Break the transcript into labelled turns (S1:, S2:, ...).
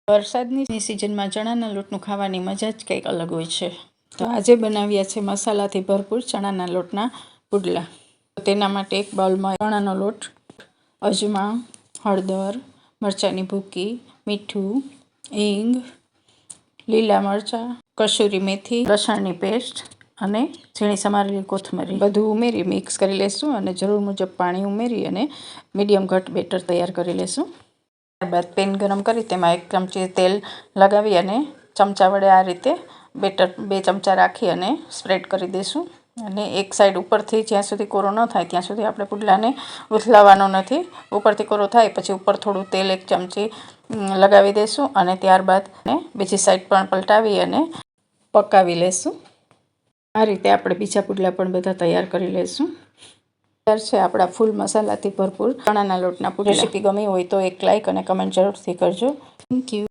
S1: વરસાદની સિઝનમાં ચણાના લોટનું ખાવાની મજા જ કંઈક અલગ હોય છે। તો આજે બનાવ્યા છે મસાલાથી ભરપૂર ચણાના લોટના પુડલા। તેના માટે એક બાઉલમાં ચણાનો લોટ, અજમા, હળદર, મરચાંની ભૂકી, મીઠું, હિંગ, લીલા મરચાં, કસૂરી મેથી, લસણની પેસ્ટ અને ઝીણી સમારેલી કોથમરી બધું ઉમેરી મિક્સ કરી લેશું અને જરૂર મુજબ પાણી ઉમેરી અને મીડિયમ ઘટ બેટર તૈયાર કરી લેશું। ત્યારબાદ પેન ગરમ કરી તેમાં 1 ચમચી તેલ લગાવી અને ચમચા વડે આ રીતે બેટર 2 ચમચા રાખી અને સ્પ્રેડ કરી દઈશું અને એક સાઈડ ઉપરથી જ્યાં સુધી કોરો ન થાય ત્યાં સુધી આપણે પુડલાને ઉથલાવવાનો નથી। ઉપરથી કોરો થાય પછી ઉપર થોડું તેલ 1 ચમચી લગાવી દઈશું અને ત્યારબાદ બીજી સાઈડ પણ પલટાવી અને પકાવી લેશું। આ રીતે આપણે બીજા પુડલા પણ બધા તૈયાર કરી લેશું। તૈયાર છે આપણા ફૂલ મસાલાથી ભરપૂર ચણાના લોટના પુડલા। રેસીપી ગમી હોય તો એક લાઈક અને કમેન્ટ જરૂરથી કરજો। Thank you.